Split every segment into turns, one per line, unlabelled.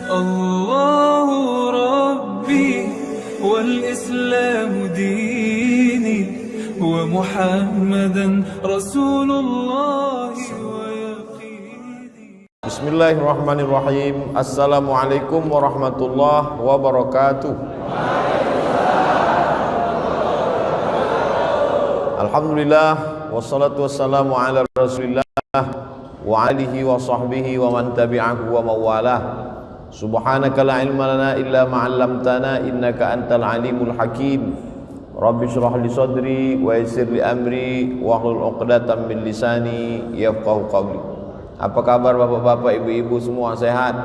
الله ربي والإسلام ديني ومحمدا رسول الله ويقيني.
Bismillahirrahmanirrahim. Assalamualaikum warahmatullahi wabarakatuh. Alhamdulillah wassalatu wassalamu ala Rasulillah wa alihi wa sahbihi wa man tabi'ahu wa mawalah. Subhanaka la ilma lana illa ma 'allamtana innaka antal alimul hakim. Rabbi shrah li sadri wa yassir li amri wa hlul 'uqdatam min lisani yafqahu qawli. Apa kabar bapak-bapak, ibu-ibu semua sehat?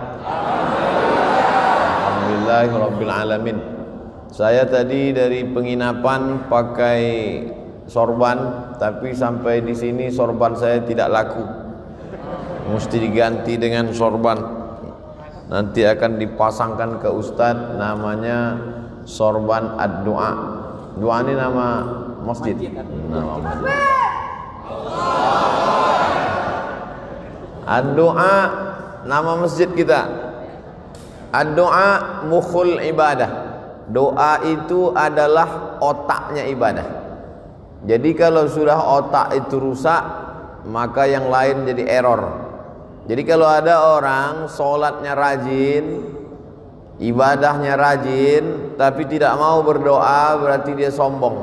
Alhamdulillahirabbil alamin. Saya tadi dari penginapan pakai sorban, tapi sampai di sini sorban saya tidak laku. Mesti diganti dengan sorban. Nanti akan dipasangkan ke Ustadz, namanya sorban ad-du'a. Doa ini nama masjid. Nama masjid. Ad-du'a nama masjid kita. Ad-du'a mukhul ibadah. Doa itu adalah otaknya ibadah. Jadi kalau sudah otak itu rusak, maka yang lain jadi error. Jadi kalau ada orang sholatnya rajin, ibadahnya rajin, tapi tidak mau berdoa, berarti dia sombong.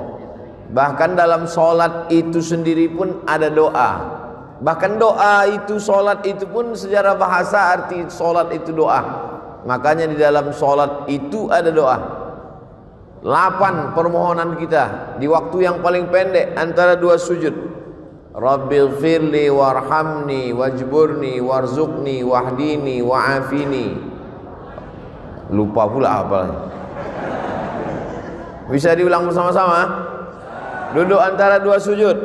Bahkan dalam sholat itu sendiri pun ada doa. Bahkan doa itu, sholat itu pun secara bahasa arti sholat itu doa. Makanya di dalam sholat itu ada doa. 8 permohonan kita di waktu yang paling pendek antara 2 sujud. Rabbighfirli warhamni wajburni warzuqni wahdini wa'afini. Lupa pula apa. Bisa diulang bersama-sama? Duduk antara 2 sujud.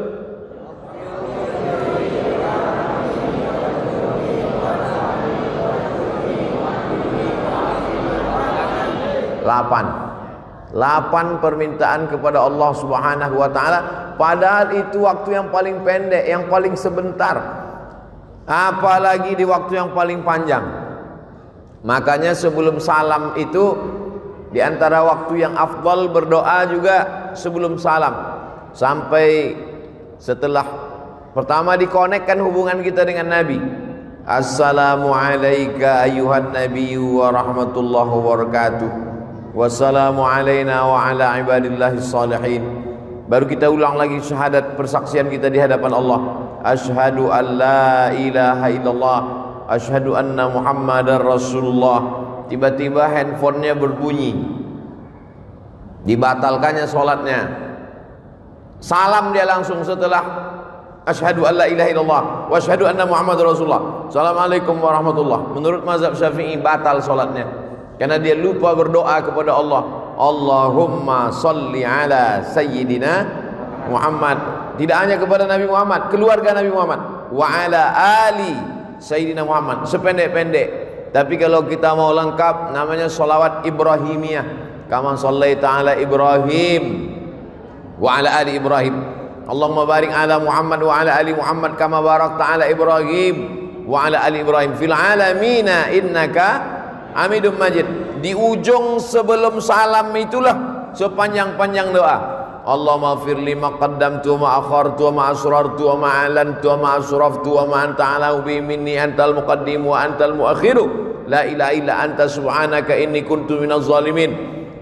Delapan permintaan kepada Allah Subhanahu wa ta'ala, padahal itu waktu yang paling pendek, yang paling sebentar, apalagi di waktu yang paling panjang. Makanya sebelum salam itu, di antara waktu yang afdal berdoa juga sebelum salam, sampai setelah pertama dikonekkan hubungan kita dengan Nabi. Assalamu alayka ayyuhan nabiyyu wa rahmatullahi wa barakatuh. Wassalamu alayna wa ala ibadillahi salihin. Baru kita ulang lagi syahadat persaksian kita di hadapan Allah. Asyhadu an la ilaha illallah, asyhadu anna muhammadar rasulullah. Tiba-tiba handphonenya berbunyi, dibatalkannya sholatnya. Salam dia langsung setelah asyhadu an la ilaha illallah wa asyhadu anna muhammadar rasulullah. Assalamualaikum warahmatullah. Menurut mazhab Syafi'i batal sholatnya, karena dia lupa berdoa kepada Allah. Allahumma salli ala sayyidina Muhammad. Tidak hanya kepada Nabi Muhammad, keluarga Nabi Muhammad, wa ala ali sayyidina Muhammad. Sependek-pendek. Tapi kalau kita mau lengkap, namanya sholawat Ibrahimiyah. Kama sallaita ala Ibrahim wa ala ali Ibrahim. Allahumma barik ala Muhammad wa ala ali Muhammad kama barakta ala Ibrahim wa ala ali Ibrahim fil alamina innaka Hamidum Majid. Di ujung sebelum salam itulah sepanjang-panjang doa. Allahumma firli ma qaddamtu wa ma akhartu wa ma asrartu wa ma alantu wa ma asraftu wa ma anta ala bi minni antal muqaddim wa antal muakhiru la ilaha illa anta subhanaka inni kuntu minaz zalimin.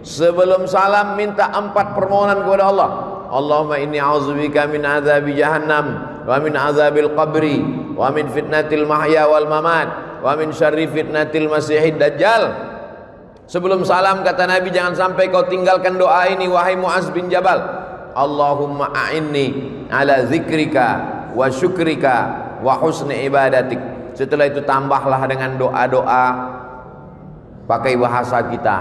Sebelum salam minta 4 permohonan kepada Allah. Allahumma inni a'udzubika min azabi jahannam wa min azabil qabri wa min fitnatil mahya wal mamat wa min syarri fitnatil masihid dajjal. Sebelum salam kata Nabi, jangan sampai kau tinggalkan doa ini wahai Mu'az bin Jabal. Allahumma a'inni ala zikrika wa syukrika wa husni ibadatik. Setelah itu tambahlah dengan doa-doa pakai bahasa kita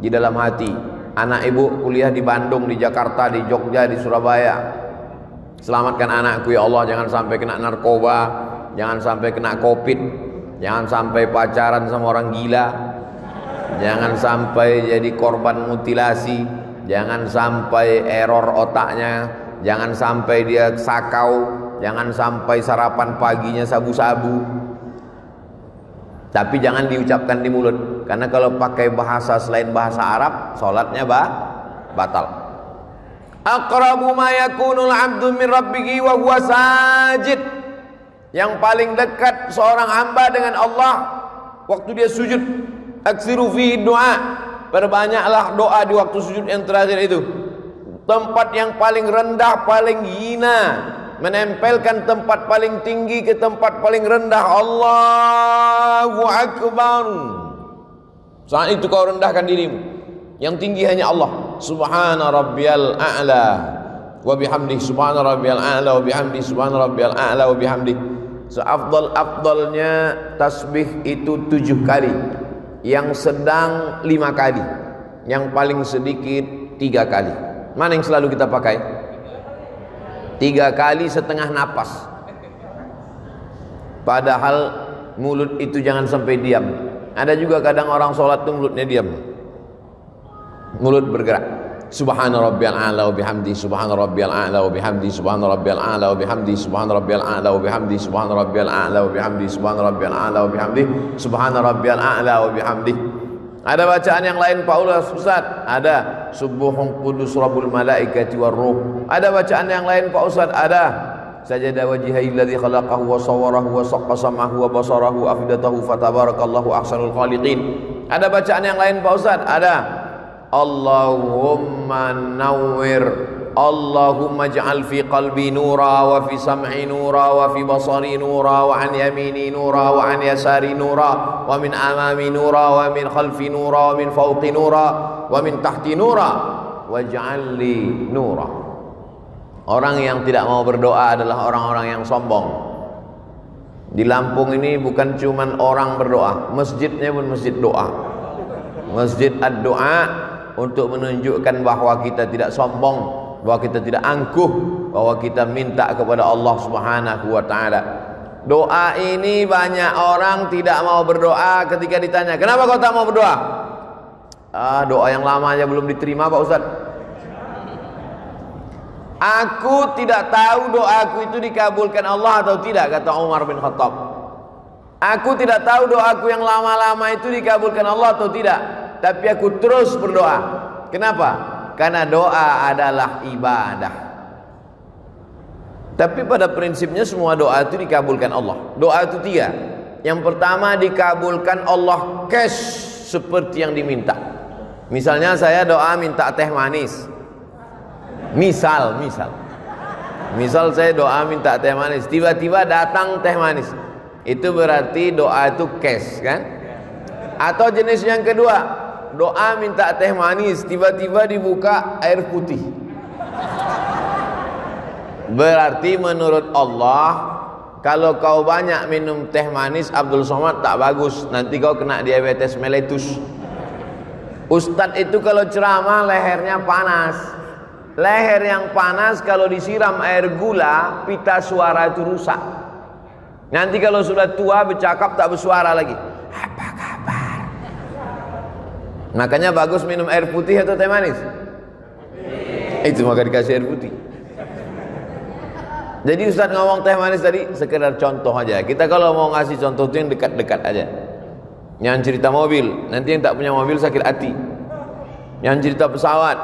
di dalam hati. Anak ibu kuliah di Bandung, di Jakarta, di Jogja, di Surabaya. Selamatkan anakku ya Allah, jangan sampai kena narkoba, jangan sampai kena covid, jangan sampai pacaran sama orang gila, jangan sampai jadi korban mutilasi, jangan sampai error otaknya, jangan sampai dia sakau, jangan sampai sarapan paginya sabu-sabu. Tapi jangan diucapkan di mulut, karena kalau pakai bahasa selain bahasa Arab, salatnya batal. Aqrabu ma yakunul 'abdu min rabbih wa huwa sajid. Yang paling dekat seorang hamba dengan Allah waktu dia sujud. Aksiru fi doa. Perbanyaklah doa di waktu sujud yang terakhir itu. Tempat yang paling rendah, paling hina, menempelkan tempat paling tinggi ke tempat paling rendah. Allahu Akbar. Saat itu kau rendahkan dirimu. Yang tinggi hanya Allah. Subhana rabbiyal a'la wa bihamdi, subhana rabbiyal a'la wa bihamdi, subhana rabbiyal a'la wa bihamdi. Seafdal-afdalnya tasbih itu 7 kali, yang sedang 5 kali, yang paling sedikit 3 kali. Mana yang selalu kita pakai? 3 kali setengah napas. Padahal mulut itu jangan sampai diam. Ada juga kadang orang sholat itu mulutnya diam, mulut bergerak. Subhana rabbiyal a'la wa bihamdi, subhana rabbiyal a'la wa bihamdi, subhana rabbiyal a'la wa bihamdi, subhana rabbiyal a'la wa bihamdi, subhana rabbiyal a'la wa bihamdi, subhana rabbiyal a'la wa bihamdi, subhana rabbiyal a'la wa bihamdi. Ada bacaan yang lain Pak Ustaz? Ada. Subuhun qudus rabbul malaikati war ruh. Ada bacaan yang lain Pak Ustaz? Ada. Sajada wajhihil ladzi khalaqahu wa sawwarahu wa saqqa sam'ahu wa basarahu afidatahu fatabarakallahu ahsanul khaliqin. Ada bacaan yang lain Pak Ustaz? Ada. Allahumma nawwir, Allahumma ij'al fi qalbi nura wa fi sam'i nura wa fi basari nura wa an yamini nura wa an yasari nura wa min amami nura wa min khalfi nura wa min fawqi nura wa min tahti nura waj'al li nura. Orang yang tidak mau berdoa adalah orang-orang yang sombong. Di Lampung ini bukan cuman orang berdoa, masjidnya pun masjid doa. Masjid ad-doa, untuk menunjukkan bahwa kita tidak sombong, bahwa kita tidak angkuh, bahwa kita minta kepada Allah Subhanahu wa taala. Doa ini banyak orang tidak mau berdoa. Ketika ditanya, "Kenapa kau tak mau berdoa?" Doa yang lama aja belum diterima Pak Ustaz. Aku tidak tahu doaku itu dikabulkan Allah atau tidak, kata Umar bin Khattab. Aku tidak tahu doaku yang lama-lama itu dikabulkan Allah atau tidak, tapi aku terus berdoa. Kenapa? Karena doa adalah ibadah. Tapi pada prinsipnya semua doa itu dikabulkan Allah. Doa itu 3. Yang pertama dikabulkan Allah cash, seperti yang diminta. Misalnya saya doa minta teh manis. Misal saya doa minta teh manis, tiba-tiba datang teh manis. Itu berarti doa itu cash kan? Atau jenis yang kedua, doa minta teh manis, tiba-tiba dibuka air putih. Berarti menurut Allah, kalau kau banyak minum teh manis Abdul Somad tak bagus, nanti kau kena diabetes meletus. Ustadz itu kalau ceramah lehernya panas. Leher yang panas kalau disiram air gula, pita suara itu rusak. Nanti kalau sudah tua bercakap tak bersuara lagi. Apa kabar? Makanya bagus minum air putih atau teh manis? Itu maka dikasih air putih. Jadi Ustaz ngomong teh manis tadi sekedar contoh aja. Kita kalau mau ngasih contoh itu yang dekat-dekat aja. Yang cerita mobil, nanti yang tak punya mobil sakit hati. Yang cerita pesawat,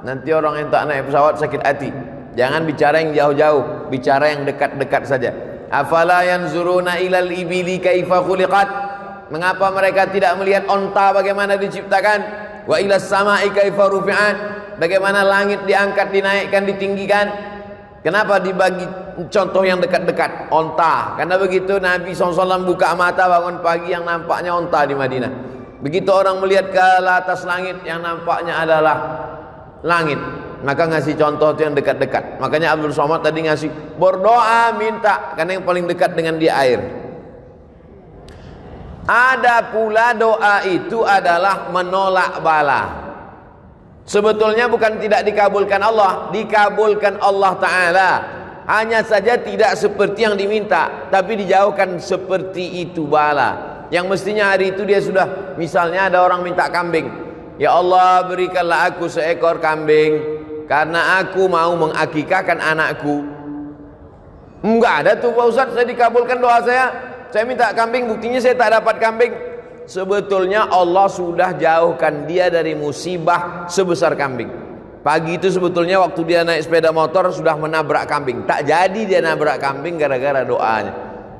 nanti orang yang tak naik pesawat sakit hati. Jangan bicara yang jauh-jauh, bicara yang dekat-dekat saja. Afala yanzuruna ilal ibili kaifa khuliqat? Mengapa mereka tidak melihat onta bagaimana diciptakan? Wa ilas sama'i kaifa rufi'at? Bagaimana langit diangkat, dinaikkan, ditinggikan? Kenapa dibagi contoh yang dekat-dekat? Onta. Karena begitu Nabi SAW buka mata bangun pagi, yang nampaknya onta di Madinah. Begitu orang melihat ke atas langit, yang nampaknya adalah langit. Maka ngasih contoh itu yang dekat-dekat. Makanya Abdul Somad tadi ngasih berdoa minta, karena yang paling dekat dengan dia air. Ada pula doa itu adalah menolak bala. Sebetulnya bukan tidak dikabulkan Allah, dikabulkan Allah Ta'ala. Hanya saja tidak seperti yang diminta, tapi dijauhkan seperti itu bala. Yang mestinya hari itu dia sudah, misalnya ada orang minta kambing. Ya Allah, berikanlah aku seekor kambing karena aku mau mengakikahkan anakku. Enggak ada tuh Pak Ustaz, saya dikabulkan doa saya. saya minta kambing, buktinya saya tak dapat kambing. Sebetulnya Allah sudah jauhkan dia dari musibah sebesar kambing. Pagi itu sebetulnya waktu dia naik sepeda motor sudah menabrak kambing. Tak jadi dia nabrak kambing gara-gara doanya.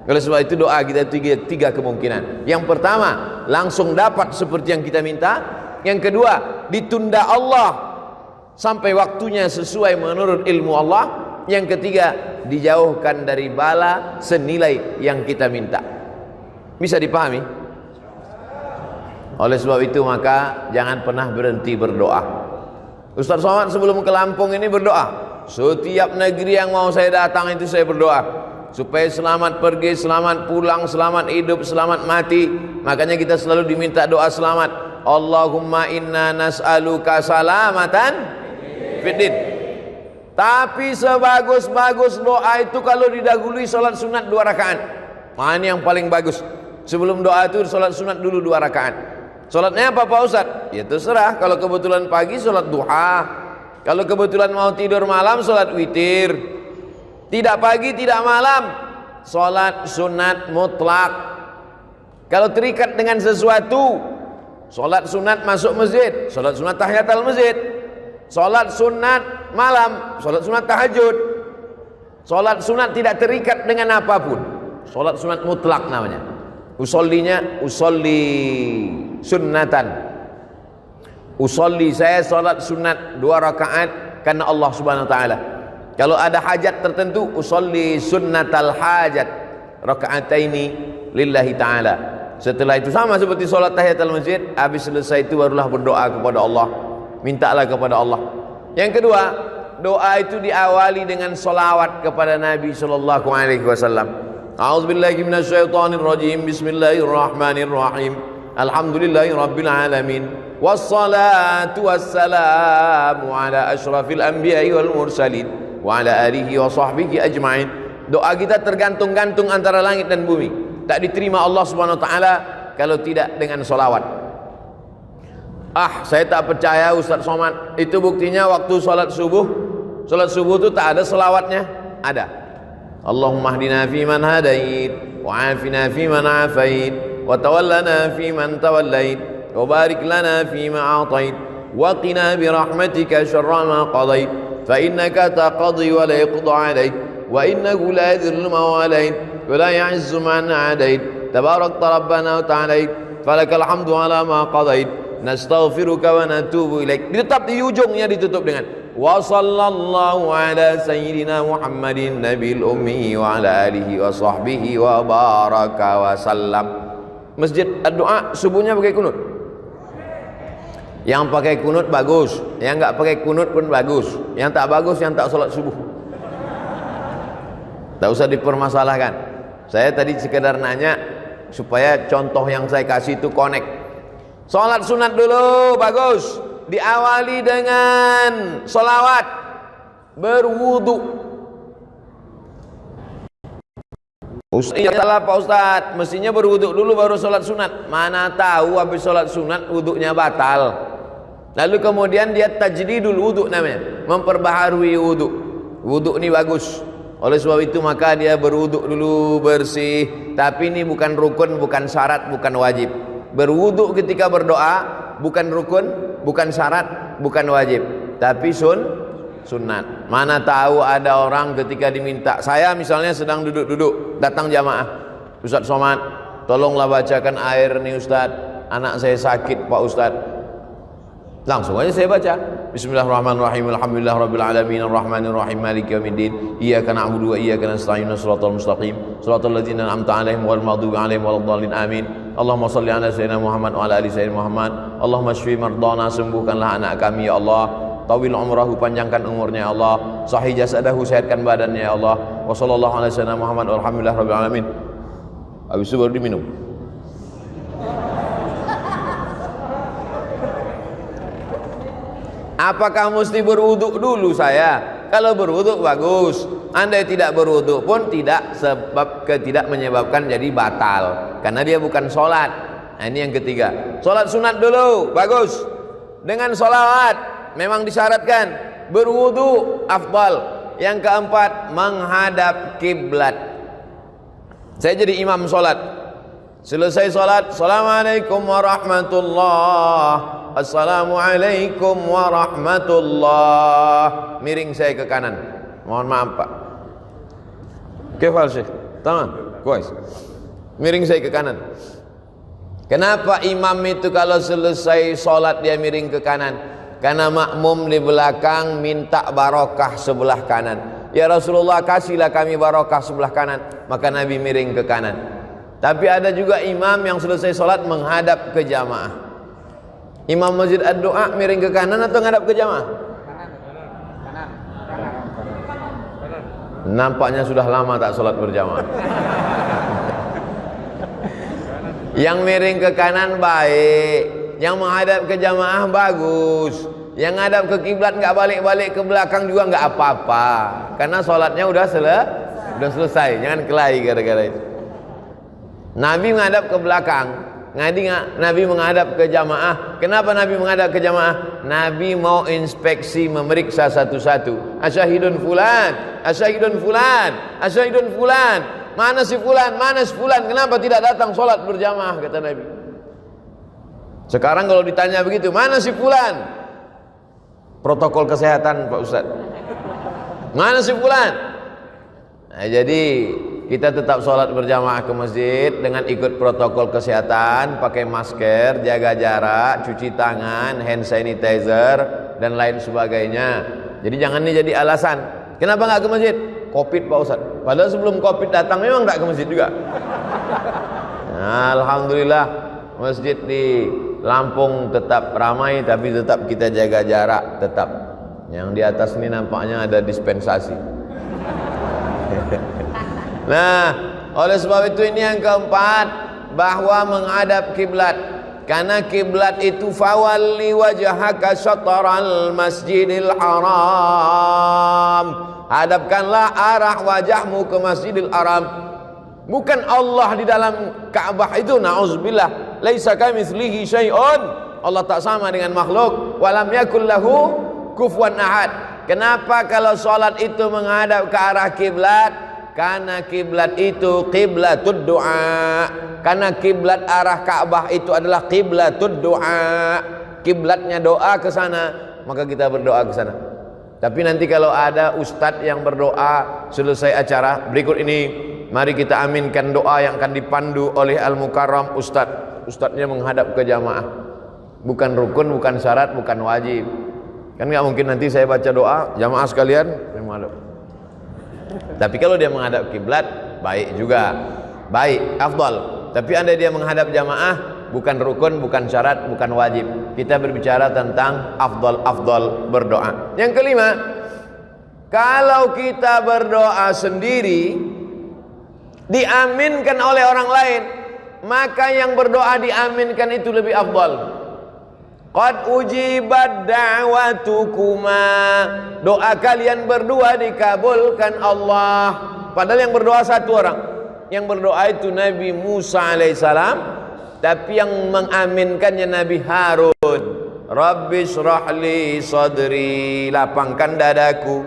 Oleh sebab itu doa kita tiga kemungkinan. Yang pertama, langsung dapat seperti yang kita minta. Yang kedua, ditunda Allah sampai waktunya sesuai menurut ilmu Allah. Yang ketiga, dijauhkan dari bala senilai yang kita minta. Bisa dipahami? Oleh sebab itu maka jangan pernah berhenti berdoa. Ustaz Somad sebelum ke Lampung ini berdoa. Setiap negeri yang mau saya datang itu saya berdoa supaya selamat pergi, selamat pulang, selamat hidup, selamat mati. Makanya kita selalu diminta doa selamat. Allahumma inna nas'aluka salamatan fiddin. Tapi sebagus-bagus doa itu kalau didahului salat sunat 2 rakaat. Mana yang paling bagus? Sebelum doa itu salat sunat dulu 2 rakaat. Salatnya apa Pak Ustaz? Ya terserah. Kalau kebetulan pagi salat duha. Kalau kebetulan mau tidur malam salat witir. Tidak pagi, tidak malam, salat sunat mutlak. Kalau terikat dengan sesuatu, salat sunat masuk masjid, salat sunat tahiyatul masjid, salat sunat malam, salat sunat tahajud. Salat sunat tidak terikat dengan apapun. Salat sunat mutlak namanya. Usollinya usolli sunnatan. Usolli, saya salat sunat 2 rakaat karena Allah Subhanahu wa taala. Kalau ada hajat tertentu, usolli sunnatal hajat rakaataini lillahi ta'ala. Setelah itu sama seperti solat tahiyatul masjid, habis selesai itu barulah berdoa kepada Allah. Mintalah kepada Allah. Yang kedua, doa itu diawali dengan salawat kepada Nabi sallallahu alaihi wasallam. A'udzubillahi minasyaitonir rajim. Bismillahirrahmanirrahim. Alhamdulillahirabbil alamin. Wassalatu wassalamu ala asyrafil anbiya'i wal mursalin wa ala alihi wa sahbihi ajma'in. Doa kita tergantung-gantung antara langit dan bumi. Tak diterima Allah Subhanahu wa taala kalau tidak dengan salawat. Saya tak percaya Ustaz Somad. Itu buktinya waktu salat subuh. Salat subuh itu tak ada salawatnya? Ada. Allahumma hdina fi man hadait wa afina fi man afait wa tawallana fi man tawallait wa barik lana fi ma atait wa qina bi rahmatika syarra ma qadait. فإنك تقضي ولا يقضى عليك وإنه لا يذل من واليت ولا يعز من عاديت تبارك ربنا وتعاليت فلك الحمد على ما قضيت نستغفرك ونتوب إليك. Tetap di ujungnya ditutup dengan wa sallallahu ala sayyidina Muhammadin nabil ummi wa ala alihi wa sahbihi wa baraka wa sallam. Masjid doa subuhnya pakai kunut. Yang pakai kunut bagus, yang enggak pakai kunut pun bagus. Yang tak bagus yang tak salat subuh. Tak usah dipermasalahkan. Saya tadi sekedar nanya supaya contoh yang saya kasih itu connect. Salat sunat dulu bagus, diawali dengan salawat, berwudu. Ustaz, salah Pak Ustaz, mestinya berwudu dulu baru salat sunat. Mana tahu habis salat sunat wudunya batal. Lalu kemudian dia tajdidul wudu namanya, memperbaharui wudu. Wudu ini bagus. Oleh sebab itu maka dia berwudu dulu bersih. Tapi ini bukan rukun, bukan syarat, bukan wajib. Berwudu ketika berdoa bukan rukun, bukan syarat, bukan wajib, tapi sunat. Mana tahu ada orang ketika diminta, saya misalnya sedang duduk-duduk, datang jamaah, Ustaz Somad, tolonglah bacakan air nih Ustaz, anak saya sakit Pak Ustaz. Langsung aja saya baca. Bismillahirrahmanirrahim. Alhamdulillahirabbil alamin arrahmanir rahim maliki yaumiddin. Iyyaka na'budu wa iyyaka nasta'in shiratal mustaqim. Shiratal ladzina an'amta 'alaihim ghairil maghdubi 'alaihim waladdallin. Amin. Allahumma shalli ala sayyidina Muhammad wa ala ali sayyidina Muhammad. Allahumma shfi mardana, sembuhkanlah anak kami ya Allah. Tawil umrahu, panjangkan umurnya ya Allah. Sahih jasadahu, sehatkan badannya ya Allah. Wa sallallahu ala sayyidina Muhammad walhamdulillahirabbil alamin. Habis itu baru diminum. Apakah mesti berwuduk dulu saya? Kalau berwuduk bagus. Andai tidak berwuduk pun tidak, sebab tidak menyebabkan jadi batal. Karena dia bukan sholat. Nah ini yang ketiga. Sholat sunat dulu, bagus. Dengan sholawat, memang disyaratkan. Berwuduk, afdal. Yang keempat, menghadap kiblat. Saya jadi imam sholat. Selesai sholat, Assalamualaikum warahmatullah, Assalamualaikum warahmatullah. Miring saya ke kanan. Mohon maaf Pak. Kefal Syekh? Tamam, kuis. Miring saya ke kanan. Kenapa imam itu kalau selesai sholat dia miring ke kanan? Karena makmum di belakang minta barokah sebelah kanan. Ya Rasulullah, kasihlah kami barokah sebelah kanan. Maka Nabi miring ke kanan. Tapi ada juga imam yang selesai sholat menghadap ke jamaah. Imam masjid ad-doa miring ke kanan atau menghadap ke jamaah? Nampaknya sudah lama tak sholat berjamaah. Yang miring ke kanan baik, yang menghadap ke jamaah bagus. Yang ngadap ke kiblat nggak balik-balik ke belakang juga nggak apa-apa, karena sholatnya udah selesai. Jangan kelahi gara-gara itu. Nabi menghadap ke belakang, Nabi menghadap ke jamaah. Kenapa Nabi menghadap ke jamaah? Nabi mau inspeksi, memeriksa satu-satu. Asyahidun fulan, asyahidun fulan, asyahidun fulan. Mana si fulan, mana si fulan? Kenapa tidak datang sholat berjamaah? Kata Nabi. Sekarang kalau ditanya begitu, mana si fulan? Protokol kesehatan Pak Ustadz. Mana si fulan? Nah, jadi kita tetap sholat berjamaah ke masjid dengan ikut protokol kesehatan, pakai masker, jaga jarak, cuci tangan, hand sanitizer, dan lain sebagainya. Jadi jangan ini jadi alasan. Kenapa nggak ke masjid? Covid Pak Ustadz. Padahal sebelum Covid datang memang nggak ke masjid juga. Nah, alhamdulillah masjid di Lampung tetap ramai, tapi tetap kita jaga jarak tetap. Yang di atas ini nampaknya ada dispensasi. Nah, oleh sebab itu ini yang keempat, bahwa menghadap kiblat. Karena kiblat itu fawalli wajhaka syatral masjidil haram. Hadapkanlah arah wajahmu ke Masjidil Haram. Bukan Allah di dalam Ka'bah itu, na'udzubillah. Laisa kamitslihi syai'un. Allah tak sama dengan makhluk. Walam yakul lahu kufuwan ahad. Kenapa kalau salat itu menghadap ke arah kiblat? Karena kiblat itu qiblatud du'a. Karena kiblat arah Ka'bah itu adalah qiblatud du'a. Kiblatnya doa ke sana, maka kita berdoa ke sana. Tapi nanti kalau ada ustadz yang berdoa selesai acara berikut ini, mari kita aminkan doa yang akan dipandu oleh Al-Mukarram Ustadz. Ustadznya menghadap ke jamaah. Bukan rukun, bukan syarat, bukan wajib. Kan nggak mungkin nanti saya baca doa, jamaah sekalian menghadap. Tapi kalau dia menghadap kiblat, baik juga, baik, afdal. Tapi andai dia menghadap jamaah, bukan rukun, bukan syarat, bukan wajib. Kita berbicara tentang afdal berdoa. Yang kelima, kalau kita berdoa sendiri diaminkan oleh orang lain, maka yang berdoa diaminkan itu lebih afdal. Qad ujibat da'watukuma, doa kalian berdua dikabulkan Allah. Padahal yang berdoa satu orang. Yang berdoa itu Nabi Musa alaihissalam, tapi yang mengaminkannya Nabi Harun. Rabbi shrahli sadri, lapangkan dadaku.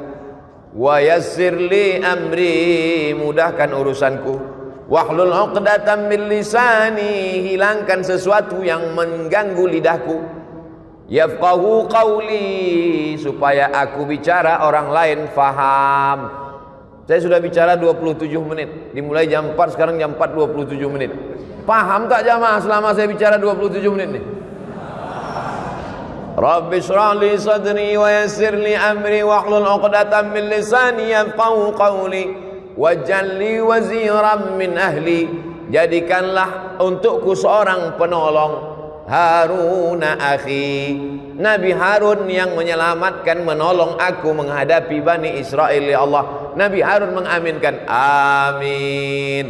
Wa yassirli amri, mudahkan urusanku. Wahlul 'uqdatam min lisani, hilangkan sesuatu yang mengganggu lidahku. Yafqahu qawli, supaya aku bicara orang lain faham. Saya sudah bicara 27 menit. Dimulai jam 4, sekarang jam 4 27 menit. Paham tak jamaah selama saya bicara 27 menit nih? Rabbi shrah li sadri wa yassir li amri wahlul 'uqdatam min lisani yafqahu qawli waj'al li waziran min ahli. Jadikanlah untukku seorang penolong, Haruna akhi, Nabi Harun yang menyelamatkan, menolong aku menghadapi Bani Israel. Ya Allah, Nabi Harun mengaminkan, amin.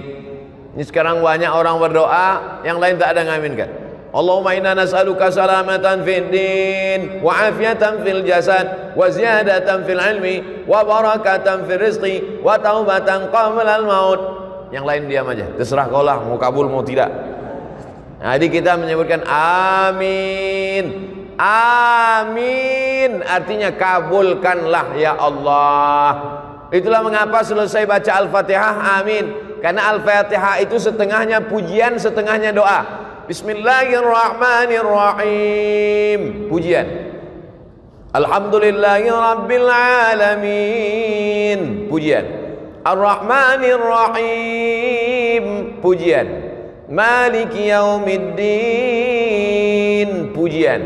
Ini sekarang banyak orang berdoa, yang lain tak ada mengaminkan. Allahumma inna nas'aluka salamatan fid din wa afiyatan fil jasad wa ziyadatan fil ilmi wa barakatan fil rizqi wa taubatan qabla al maut. Yang lain diam aja, terserah kau lah mau kabul mau tidak. Jadi kita menyebutkan amin. Amin artinya kabulkanlah ya Allah. Itulah mengapa selesai baca Al-Fatihah amin. Karena Al-Fatihah itu setengahnya pujian, setengahnya doa. Bismillahirrahmanirrahim, pujian. Alhamdulillahirabbil alamin, pujian. Ar-Rahmanir-Rahim, pujian. Maliki yaumiddin, pujian.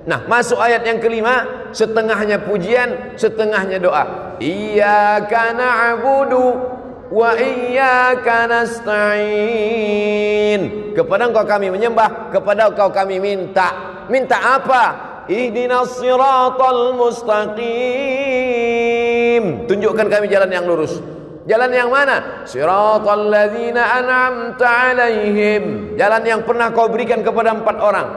Nah, masuk ayat yang kelima, setengahnya pujian, setengahnya doa. Iyyaka na'budu wa iyyaka nasta'in. Kepada Engkau kami menyembah, kepada Engkau kami minta. Minta apa? Ihdinas siratal mustaqim. Tunjukkan kami jalan yang lurus. Jalan yang mana? Siratal ladzina an'amta 'alaihim. Jalan yang pernah Kau berikan kepada 4 orang.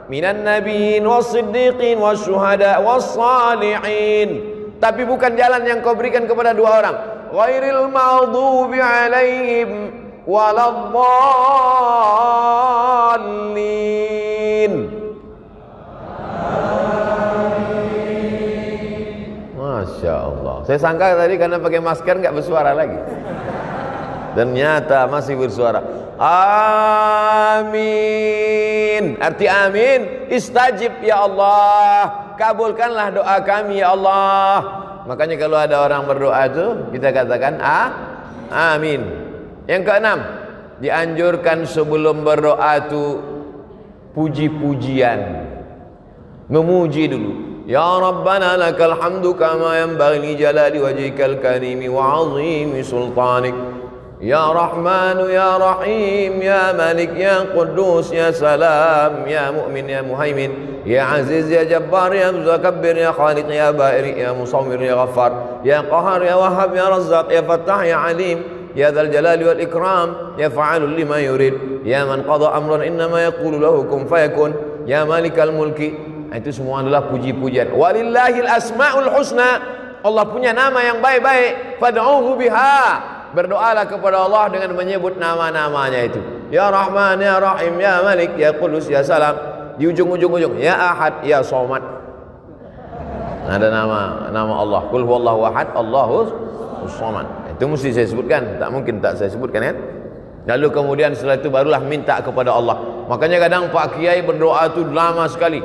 Minan nabiyyin was-siddiqin wasyuhada was-salihin. Tapi bukan jalan yang Kau berikan kepada 2 orang. Ghairil maghdubi 'alaihim waladdallin. Masya Allah. Saya sangka tadi karena pakai masker nggak bersuara lagi. Ternyata masih bersuara. Amin. Arti amin, istajib ya Allah. Kabulkanlah doa kami ya Allah. Makanya kalau ada orang berdoa itu kita katakan amin. Yang keenam, dianjurkan sebelum berdoa itu puji-pujian. Memuji dulu. Ya Rabbana lakal hamdu kama yanbaghi li jalali wajhikal karimi wa 'azimi sultanik. Ya Rahmanu ya Rahim ya Malik ya Quddus ya Salam ya Mu'min ya Muhaimin ya Aziz ya Jabbar ya Mutakabbir ya Khaliq ya Ba'iri ya Musawwir ya Ghaffar ya Qahar ya Wahhab ya Razzaq ya Fattah ya Alim ya Dzal Jalali wal Ikram ya Fa'alul lima yurid ya man qada amran innama yaqulu lahu kun fayakun ya Malikal Mulki. Itu semua adalah puji-pujian. Walillahil asmaul husna. Allah punya nama yang baik-baik. Fad'uhu biha. Berdoalah kepada Allah dengan menyebut nama-namanya itu. Ya Rahman, ya Rahim, ya Malik, ya Qudus, ya Salam. Di ujung-ujung ya Ahad, ya Somad. Ada nama Allah. Qul huwallahu ahad, Allahus samad. Itu mesti saya sebutkan. Tak mungkin tak saya sebutkan kan? Lalu kemudian setelah itu barulah minta kepada Allah. Makanya kadang Pak Kiai berdoa itu lama sekali.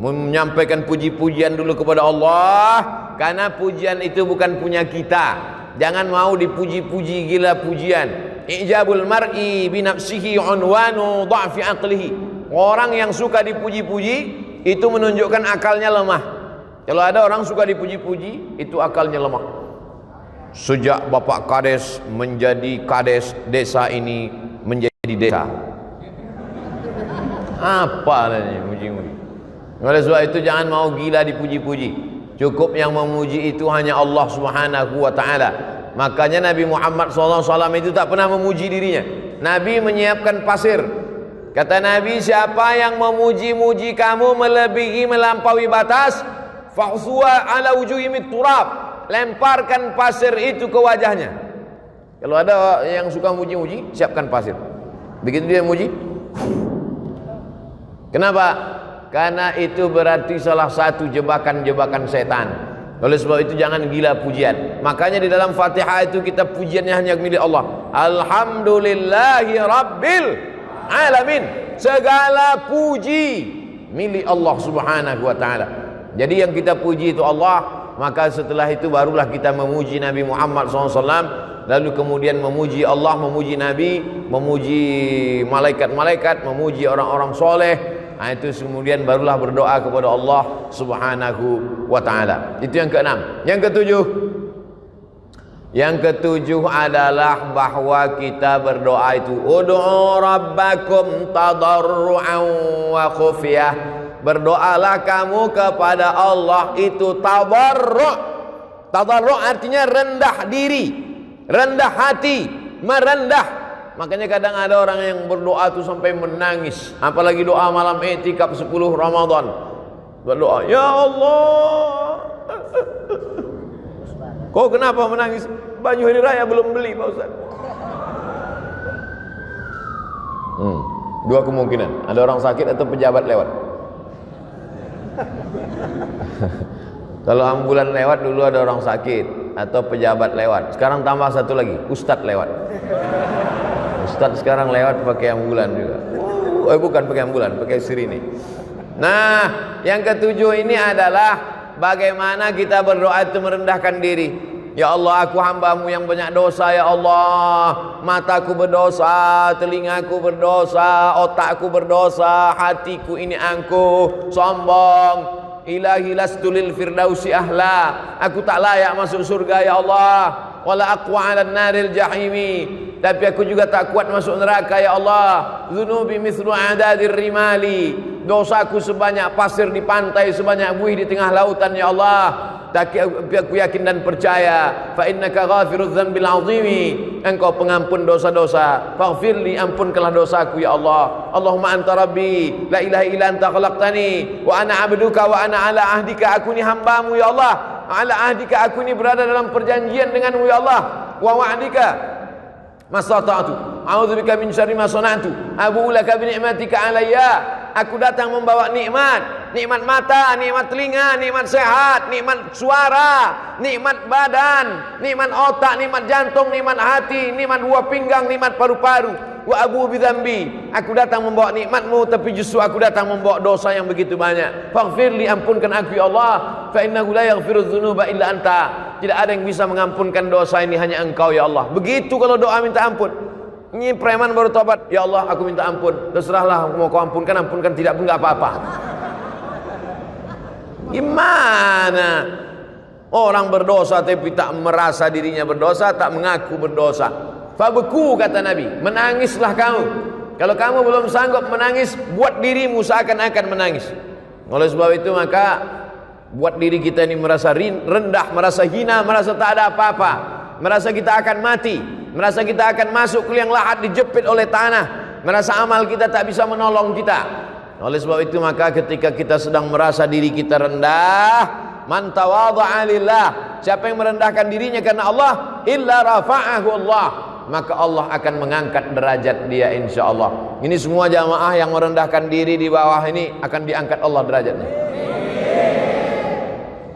Menyampaikan puji-pujian dulu kepada Allah, karena pujian itu bukan punya kita. Jangan mau dipuji-puji gila pujian. Ijabul mar'i binafsihi unwanu dha'fi aqlihi. Orang yang suka dipuji-puji itu menunjukkan akalnya lemah. Kalau ada orang suka dipuji-puji, itu akalnya lemah. Sejak Bapak Kades menjadi Kades, desa ini menjadi desa. Apa ini muji-muji? Oleh sebab itu jangan mau gila dipuji-puji. Cukup yang memuji itu hanya Allah Subhanahu wa taala. Makanya Nabi Muhammad SAW itu tak pernah memuji dirinya. Nabi menyiapkan pasir. Kata Nabi, siapa yang memuji-muji kamu melebihi melampaui batas, fa'suwa ala wujuhimit turab. Lemparkan pasir itu ke wajahnya. Kalau ada yang suka muji-muji, siapkan pasir. Begitu dia muji. Kenapa? Karena itu berarti salah satu jebakan-jebakan setan. Oleh sebab itu jangan gila pujian. Makanya di dalam Fatihah itu kita pujiannya hanya milik Allah. Alhamdulillahi Rabbil Alamin. Segala puji milik Allah Subhanahu wa ta'ala. Jadi yang kita puji itu Allah. Maka setelah itu barulah kita memuji Nabi Muhammad SAW. Lalu kemudian memuji Allah, memuji Nabi, memuji malaikat-malaikat, memuji orang-orang soleh. Nah, itu kemudian barulah berdoa kepada Allah Subhanahu wa ta'ala. Itu yang keenam. Yang ketujuh adalah bahwa kita berdoa itu ud'u rabbakum tadarru'an wa khufyah. Berdoalah kamu kepada Allah itu tadarru'. Tadarru' artinya rendah diri, rendah hati, merendah. Makanya kadang ada orang yang berdoa itu sampai menangis. Apalagi doa malam i'tikaf 10 Ramadan. Berdoa, ya Allah, kau kenapa menangis? Baju hari raya belum beli Pak Ustaz. Dua kemungkinan. Ada orang sakit atau pejabat lewat. Kalau ambulan lewat dulu ada orang sakit atau pejabat lewat. Sekarang tambah satu lagi, ustadz lewat. Ustaz sekarang lewat pakai ambulan juga. Bukan pakai ambulan, pakai sirine. Nah, yang ketujuh ini adalah bagaimana kita berdoa itu merendahkan diri. Ya Allah, aku hamba-Mu yang banyak dosa. Ya Allah, mataku berdosa, telingaku berdosa, otakku berdosa, hatiku ini angkuh, sombong. Ilahi lastu lil firdausi ahla. Aku tak layak masuk surga ya Allah. Wala aqwa 'alan naril jahimi. Tapi aku juga tak kuat masuk neraka ya Allah. Dzunubi mithlu adadir rimali. Dosaku sebanyak pasir di pantai, sebanyak buih di tengah lautan ya Allah. Tapi aku yakin dan percaya, fa innaka ghafirudz dzambil 'azimi. Engkau pengampun dosa-dosa. Faghfirli, ampunkanlah dosaku ya Allah. Allahumma anta rabbi, la ilaha illa anta khalaqtani wa ana 'abduka wa ana 'ala ahdika. Aku ni hamba-Mu ya Allah. 'Ala ahdika, aku ni berada dalam perjanjian dengan-Mu ya Allah. Wa wa'dika mastata'tu. A'udzubika min syarri ma sana'tu. Abu'u laka bi ni'matika 'alayya. Aku datang membawa nikmat, nikmat mata, nikmat telinga, nikmat sehat, nikmat suara, nikmat badan, nikmat otak, nikmat jantung, nikmat hati, nikmat buah pinggang, nikmat paru-paru. Wa abu bidzambi. Aku datang membawa nikmat-Mu, tapi justru aku datang membawa dosa yang begitu banyak. Faghfirli, ampunkan aku ya Allah. Fa innahu la yaghfirudz dzunuba illa anta. Tidak ada yang bisa mengampunkan dosa ini, hanya Engkau ya Allah. Begitu kalau doa minta ampun. Ini preman baru tobat, ya Allah aku minta ampun. Terserahlah, mau Kau ampunkan, ampunkan, tidak pun enggak apa-apa. Gimana orang berdosa tapi tak merasa dirinya berdosa, tak mengaku berdosa. Fabeku, kata Nabi, menangislah kamu. Kalau kamu belum sanggup menangis, buat dirimu seakan-akan menangis. Oleh sebab itu maka buat diri kita ini merasa rendah, merasa hina, merasa tak ada apa-apa, merasa kita akan mati, merasa kita akan masuk ke liang lahat dijepit oleh tanah, merasa amal kita tak bisa menolong kita. Oleh sebab itu maka ketika kita sedang merasa diri kita rendah, man tawadha'a lillah, siapa yang merendahkan dirinya karena Allah, illa rafa'ahu Allah, maka Allah akan mengangkat derajat dia insyaallah. Ini semua jamaah yang merendahkan diri di bawah ini akan diangkat Allah derajatnya.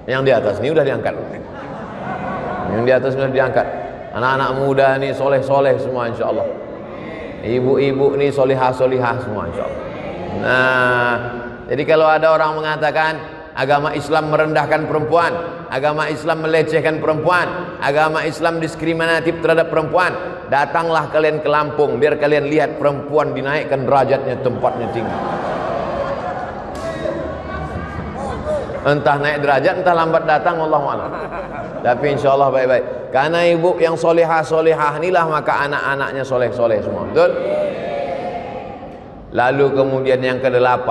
Yang di atas ini udah diangkat. Yang di atas sudah diangkat. Anak-anak muda ini soleh-soleh semua insyaallah. Ibu-ibu ini solihah-solihah semua insyaallah. Nah, jadi kalau ada orang mengatakan agama Islam merendahkan perempuan, agama Islam melecehkan perempuan, agama Islam diskriminatif terhadap perempuan, datanglah kalian ke Lampung biar kalian lihat perempuan dinaikkan derajatnya, tempatnya tinggi. Entah naik derajat, entah lambat datang, wallahu a'lam. Tapi insyaallah baik-baik. Karena ibu yang solehah-solehah inilah maka anak-anaknya soleh-soleh semua. Betul? Lalu kemudian yang ke-8,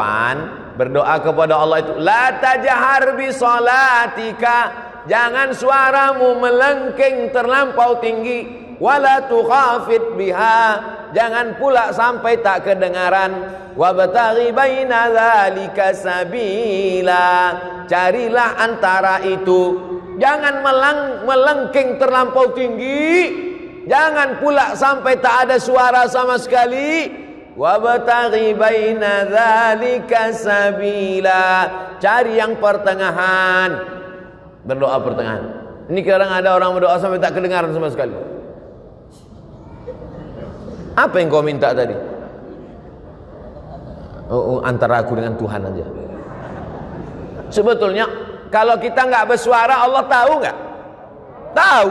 berdoa kepada Allah itu, la tajhar bi salatika, jangan suaramu melengking terlampau tinggi, wala tukhafit biha, jangan pula sampai tak kedengaran, wabtaghi baina dzalika sabila, carilah antara itu, jangan melengking terlampau tinggi, jangan pula sampai tak ada suara sama sekali. Wabtaghi baina dzalika sabila, cari yang pertengahan. Berdoa pertengahan. Ini kadang ada orang berdoa sampai tak kedengaran sama sekali. Apa yang kau minta tadi? Antara aku dengan Tuhan aja. Sebetulnya kalau kita nggak bersuara, Allah tahu nggak? Tahu.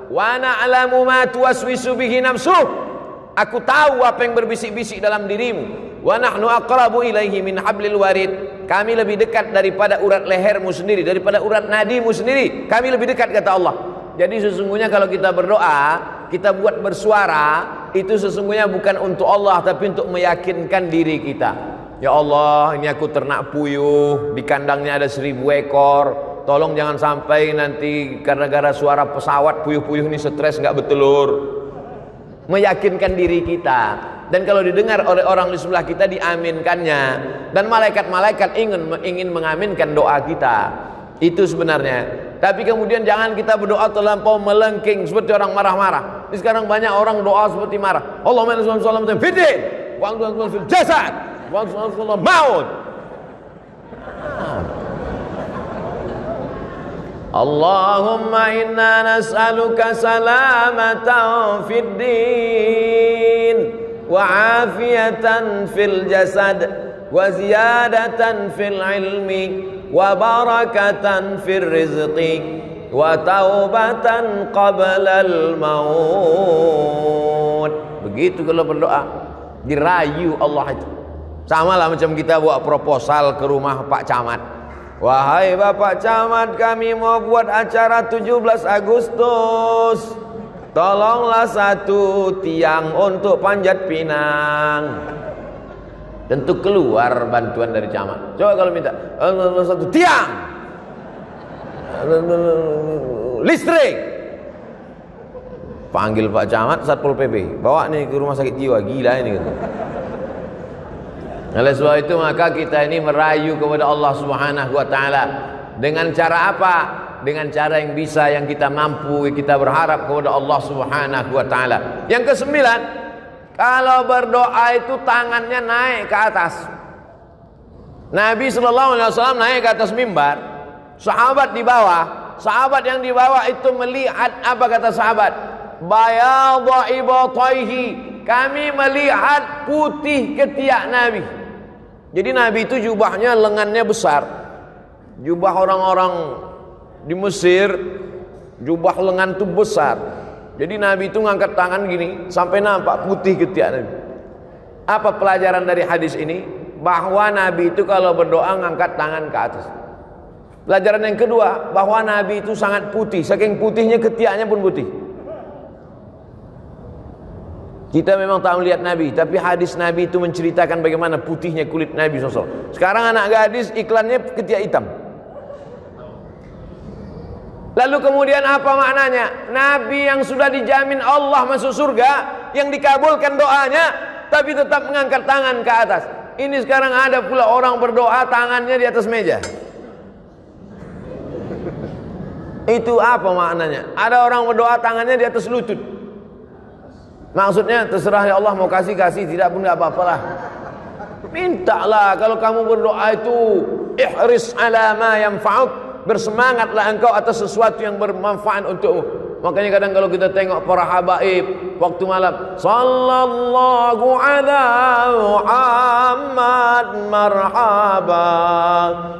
Wa na'lamu ma tuwaswisu bihi nafsuh. Aku tahu apa yang berbisik-bisik dalam dirimu. Wa nahnu aqrabu ilaihi min hablil warid. Kami lebih dekat daripada urat lehermu sendiri, daripada urat nadimu sendiri. Kami lebih dekat, kata Allah. Jadi sesungguhnya kalau kita berdoa, kita buat bersuara, itu sesungguhnya bukan untuk Allah, tapi untuk meyakinkan diri kita. Ya Allah, ini aku ternak puyuh, di kandangnya ada 1000 ekor. Tolong jangan sampai nanti gara-gara suara pesawat puyuh-puyuh ini stres nggak bertelur. Meyakinkan diri kita, dan kalau didengar oleh orang di sebelah kita diaminkannya, dan malaikat-malaikat ingin mengaminkan doa kita. Itu sebenarnya. Tapi kemudian jangan kita berdoa terlampau melengking seperti orang marah-marah. Sekarang banyak orang doa seperti marah. Allahumma shalli ala Muhammad fidin wa anta fil jasad wa anta maut. Allahumma inna nas'aluka salamatan fid din wa afiyatan fil jasad wa ziyadatan fil ilmi wa barakatan fil rizqi wa taubatan qabla al maut. Begitu kalau berdoa, dirayu Allah itu. Sama lah macam kita buat proposal ke rumah Pak Camat. Wahai Bapak Camat, kami mau buat acara 17 Agustus. Tolonglah satu tiang untuk Panjat Pinang. Tentu keluar bantuan dari camat. Coba kalau minta satu tiang, listrik, panggil Pak Camat, Satpol PP, bawa nih ke rumah sakit jiwa, gila ini gitu. Oleh sebab itu maka kita ini merayu kepada Allah Subhanahu wa taala. Dengan cara apa? Dengan cara yang bisa, yang kita mampu, kita berharap kepada Allah Subhanahu wa taala. Yang kesembilan, kalau berdoa itu tangannya naik ke atas. Nabi sallallahu alaihi wasallam naik ke atas mimbar, sahabat di bawah. Sahabat yang di bawah itu melihat, apa kata sahabat? Bayadha ibataihi, kami melihat putih ketiak Nabi. Jadi Nabi itu jubahnya lengannya besar. Jubah orang-orang di Mesir, jubah lengan itu besar. Jadi Nabi itu ngangkat tangan gini sampai nampak putih ketiak Nabi. Apa pelajaran dari hadis ini? Bahwa Nabi itu kalau berdoa ngangkat tangan ke atas. Pelajaran yang kedua, bahwa Nabi itu sangat putih. Saking putihnya ketiaknya pun putih. Kita memang tak melihat Nabi, tapi hadis Nabi itu menceritakan bagaimana putihnya kulit Nabi SAW. Sekarang anak gadis iklannya ketiak hitam. Lalu kemudian apa maknanya? Nabi yang sudah dijamin Allah masuk surga, yang dikabulkan doanya, tapi tetap mengangkat tangan ke atas. Ini sekarang ada pula orang berdoa tangannya di atas meja. Itu apa maknanya? Ada orang berdoa tangannya di atas lutut. Maksudnya terserah ya Allah, mau kasih, tidak pun gak apa-apalah. Mintalah, kalau kamu berdoa itu ihris ala ma yanfa'uk, bersemangatlah engkau atas sesuatu yang bermanfaat untukmu. Makanya kadang kalau kita tengok para habaib waktu malam, sallallahu ala Muhammad marhaba,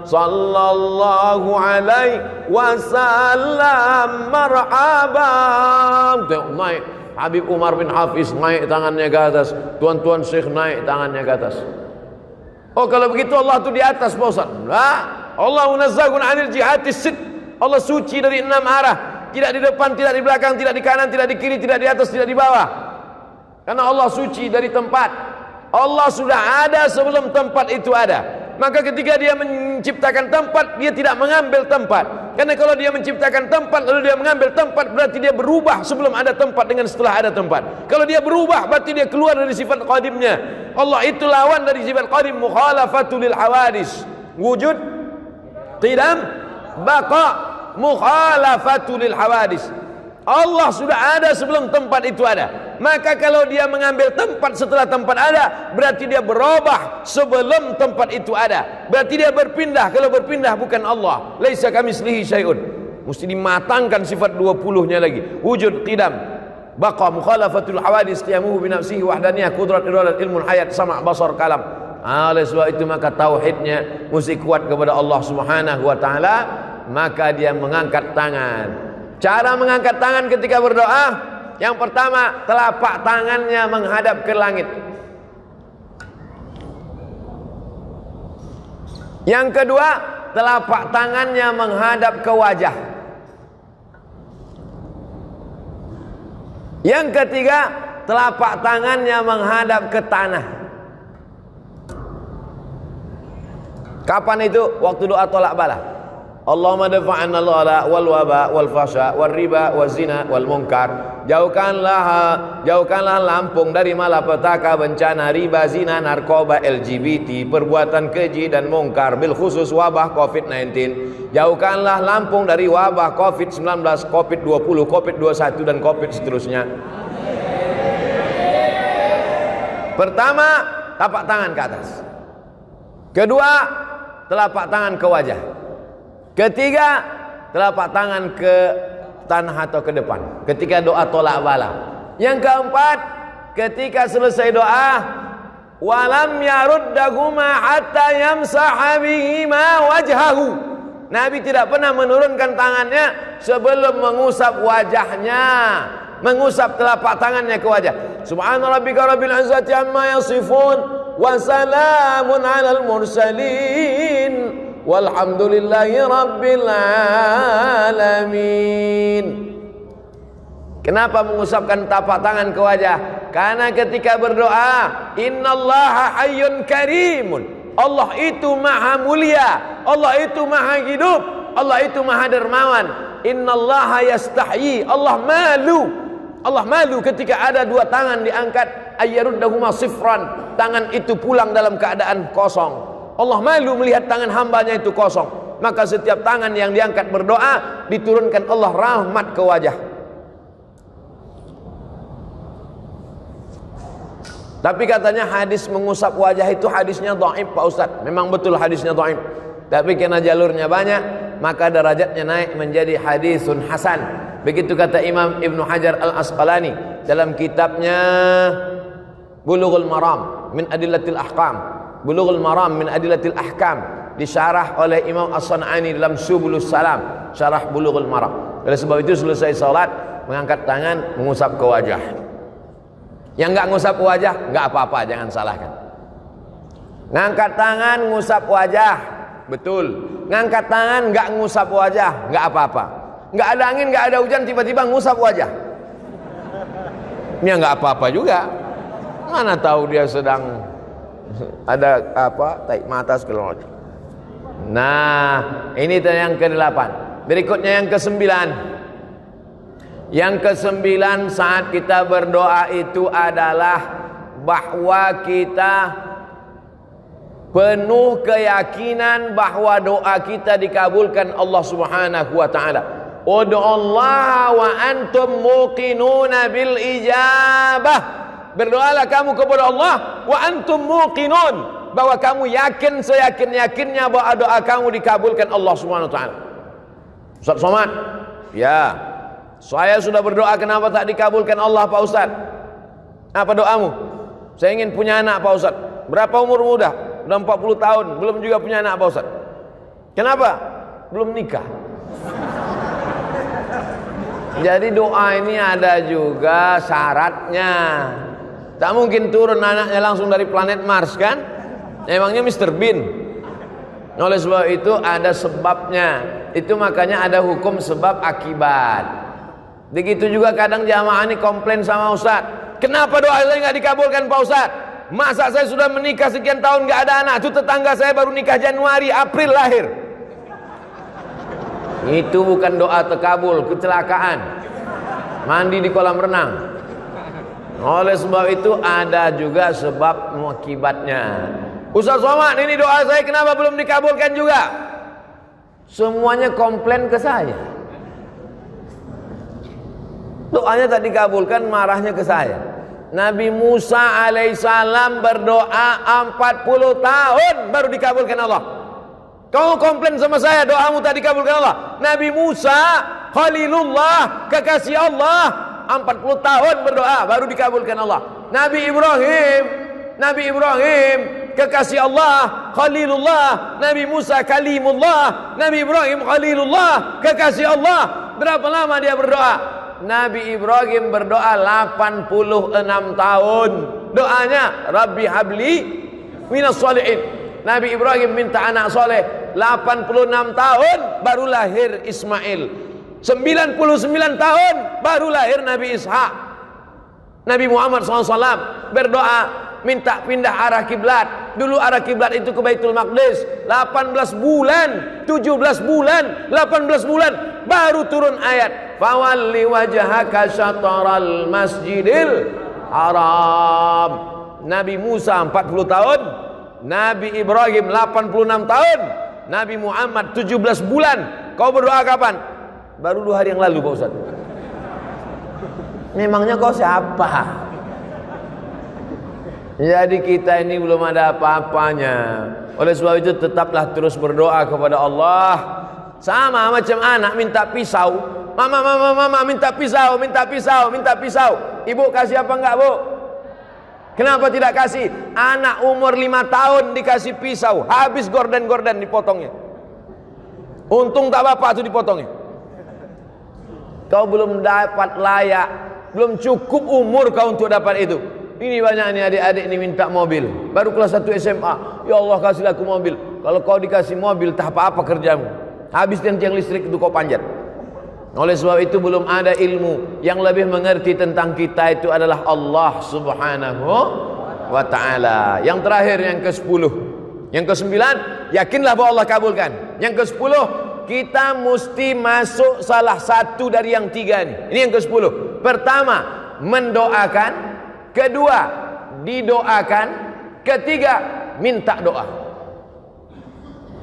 sallallahu alaihi wasallam marhaba. Tengok naik Habib Umar bin Hafiz, naik tangannya ke atas. Tuan-tuan Syekh naik tangannya ke atas. Oh, kalau begitu Allah itu di atas, Pak Ustaz. Nah, Allah munazzahun 'anil jihatis sit. Allah suci dari 6 arah. Tidak di depan, tidak di belakang, tidak di kanan, tidak di kiri, tidak di atas, tidak di bawah. Karena Allah suci dari tempat. Allah sudah ada sebelum tempat itu ada. Maka ketika dia menciptakan tempat, dia tidak mengambil tempat. Karena kalau dia menciptakan tempat lalu dia mengambil tempat, berarti dia berubah sebelum ada tempat dengan setelah ada tempat. Kalau dia berubah, berarti dia keluar dari sifat qadimnya. Allah itu lawan dari sifat qadim, mukhalafatul lil hawadis. Wujud, qidam, baqa, mukhalafatul lil hawadis. Allah sudah ada sebelum tempat itu ada. Maka kalau dia mengambil tempat setelah tempat ada, berarti dia berubah sebelum tempat itu ada. Berarti dia berpindah. Kalau berpindah bukan Allah. Laisa kamitslihi syai'un. Mesti dimatangkan sifat 20-nya lagi. Wujud, qidam, baqa, mukhalafatul hawadis, qiyamuhu binafsihi, wahdaniyah, qudrat, iradat, ilmun, hayat, sama', basar, kalam. Oleh sebab itu maka tauhidnya mesti kuat kepada Allah Subhanahu wa taala. Maka dia mengangkat tangan. Cara mengangkat tangan ketika berdoa, yang pertama, telapak tangannya menghadap ke langit. Yang kedua, telapak tangannya menghadap ke wajah. Yang ketiga, telapak tangannya menghadap ke tanah. Kapan itu? Waktu doa tolak bala. Allahumma dafa'anna al-ghala wal waba wal fasha wal riba wal zina wal munkar. Jauhkanlah Lampung dari malapetaka, bencana, riba, zina, narkoba, LGBT, perbuatan keji dan mungkar, bil khusus wabah COVID-19. Jauhkanlah Lampung dari wabah COVID-19, COVID-20, COVID-21 dan COVID seterusnya. Pertama, tapak tangan ke atas. Kedua, telapak tangan ke wajah. Ketiga, telapak tangan ke tanah atau ke depan ketika doa tolak bala. Yang keempat, ketika selesai doa, walam yaruddahuma hatta yamsaha bihima wajhahu. Nabi tidak pernah menurunkan tangannya sebelum mengusap wajahnya, mengusap telapak tangannya ke wajah. Subhana rabbika rabbil izzati amma yasifun wa salamun alal mursalin walhamdulillahi rabbil alamin. Kenapa mengusapkan tapak tangan ke wajah? Karena ketika berdoa, innallaha hayyun karimun. Allah itu maha mulia, Allah itu maha hidup, Allah itu maha dermawan. Innallaha yastahyi, Allah malu ketika ada dua tangan diangkat, ayyaruddahuma sifran, tangan itu pulang dalam keadaan kosong. Allah malu melihat tangan hambanya itu kosong. Maka setiap tangan yang diangkat berdoa, diturunkan Allah rahmat ke wajah. Tapi katanya hadis mengusap wajah itu hadisnya dhaif Pak Ustadz. Memang betul hadisnya dhaif. Tapi karena jalurnya banyak, maka derajatnya naik menjadi hadisun hasan. Begitu kata Imam Ibnu Hajar Al-Asqalani dalam kitabnya Bulughul Maram min Adillatil Ahkam. Bulughul Maram min Adillatil Ahkam, disyarah oleh Imam As-San'ani dalam Subulus Salam, syarah Bulughul Maram. Oleh sebab itu selesai salat, mengangkat tangan, mengusap ke wajah. Yang enggak ngusap wajah, enggak apa-apa, jangan salahkan. Ngangkat tangan, ngusap wajah, betul. Ngangkat tangan, enggak ngusap wajah, enggak apa-apa. Enggak ada angin, enggak ada hujan, tiba-tiba ngusap wajah. Ya enggak apa-apa juga. Mana tahu dia sedang ada apa, tarik mata segala macam. Nah, ini yang ke-8. Berikutnya yang ke-9. Yang ke-9 saat kita berdoa itu adalah bahwa kita penuh keyakinan bahwa doa kita dikabulkan Allah Subhanahu wa taala. Ud'ullaha wa antum muqinuna bil ijabah. Berdoalah kamu kepada Allah wa antum muqinun, bahwa kamu yakin seyakin-yakinnya bahwa doa kamu dikabulkan Allah Subhanahu wa taala. Ustaz Somad, ya. Saya sudah berdoa, kenapa tak dikabulkan Allah Pak Ustaz? Apa doamu? Saya ingin punya anak Pak Ustaz. Berapa umurmu udah? Udah 40 tahun, belum juga punya anak Pak Ustaz. Kenapa? Belum nikah. Jadi doa ini ada juga syaratnya. Tak mungkin turun anaknya langsung dari planet Mars kan? Emangnya Mr. Bean? Oleh sebab itu ada sebabnya. Itu makanya ada hukum sebab akibat. Begitu juga kadang jamaah ini komplain sama Ustaz, kenapa doa saya nggak dikabulkan Pak Ustaz? Masa saya sudah menikah sekian tahun nggak ada anak? Itu tetangga saya baru nikah Januari, April lahir. Itu bukan doa terkabul, kecelakaan. Mandi di kolam renang. Oleh sebab itu ada juga sebab akibatnya. Ustaz Somad, ini doa saya kenapa belum dikabulkan juga? Semuanya komplain ke saya. Doanya tak dikabulkan, marahnya ke saya. Nabi Musa alaihissalam berdoa 40 tahun baru dikabulkan Allah. Kau komplain sama saya doamu tak dikabulkan Allah. Nabi Musa Khalilullah, kekasih Allah, 40 tahun berdoa baru dikabulkan Allah. Nabi Ibrahim kekasih Allah, Khalilullah. Nabi Musa Kalimullah, Nabi Ibrahim Khalilullah, kekasih Allah. Berapa lama dia berdoa? Nabi Ibrahim berdoa 86 tahun. Doanya Rabbi habli minas sholihin. Nabi Ibrahim minta anak soleh. 86 tahun baru lahir Ismail. 99 tahun baru lahir Nabi Ishak. Nabi Muhammad SAW berdoa minta pindah arah kiblat. Dulu arah kiblat itu ke Baitul Maqdis. 18 bulan, 17 bulan, 18 bulan baru turun ayat fawalli wajhaka syatral masjidil haram. Nabi Musa 40 tahun, Nabi Ibrahim 86 tahun, Nabi Muhammad 17 bulan. Kau berdoa kapan? Baru 2 hari yang lalu Pak Ustaz. Memangnya kau siapa? Jadi kita ini belum ada apa-apanya. Oleh sebab itu tetaplah terus berdoa kepada Allah. Sama macam anak minta pisau. Mama minta pisau, minta pisau, minta pisau. Ibu kasih apa enggak, Bu? Kenapa tidak kasih? Anak umur 5 tahun dikasih pisau, habis gorden-gorden dipotongnya. Untung tak bapak itu dipotongnya. Kau belum dapat layak, belum cukup umur kau untuk dapat itu. Ini banyak nih adik-adik ini minta mobil, baru kelas 1 SMA. Ya Allah kasihlah aku mobil. Kalau kau dikasih mobil tak apa-apa kerjamu, habis tiang listrik itu kau panjat. Oleh sebab itu belum ada ilmu yang lebih mengerti tentang kita itu adalah Allah Subhanahu wa ta'ala. Yang terakhir, yang ke-10. Yang ke-9, yakinlah bahwa Allah kabulkan. Yang ke-10, kita mesti masuk salah satu dari yang 3 ini. Ini yang ke-10. Pertama, mendoakan. Kedua, didoakan. Ketiga, minta doa.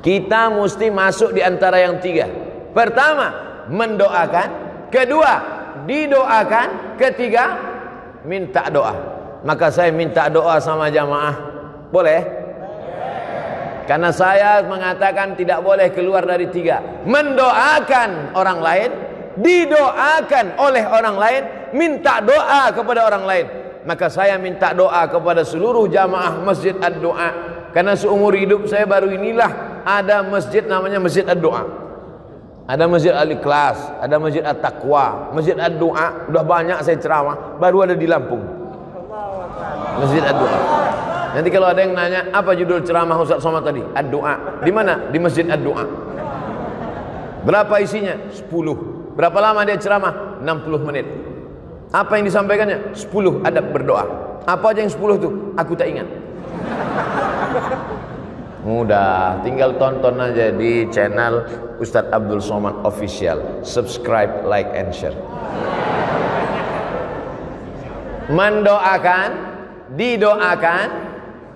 Kita mesti masuk di antara yang 3. Pertama, mendoakan. Kedua, didoakan. Ketiga, minta doa. Maka saya minta doa sama jamaah. Boleh? Karena saya mengatakan tidak boleh keluar dari 3. Mendoakan orang lain, didoakan oleh orang lain, minta doa kepada orang lain. Maka saya minta doa kepada seluruh jamaah Masjid Ad-Doa. Karena seumur hidup saya baru inilah ada masjid namanya Masjid Ad-Doa. Ada Masjid Al-Ikhlas, ada Masjid At-Taqwa, Masjid Ad-Doa. Udah banyak saya ceramah, baru ada di Lampung. Masjid Ad-Doa. Nanti kalau ada yang nanya, apa judul ceramah Ustaz Somad tadi? Ad-Doa. Di mana? Di Masjid Ad-Doa. Berapa isinya? 10. Berapa lama dia ceramah? 60 menit. Apa yang disampaikannya? 10 adab berdoa. Apa aja yang 10 itu? Aku tak ingat. Mudah, tinggal tonton aja di channel Ustadz Abdul Somad Official. Subscribe, like, and share. Mendoakan, didoakan,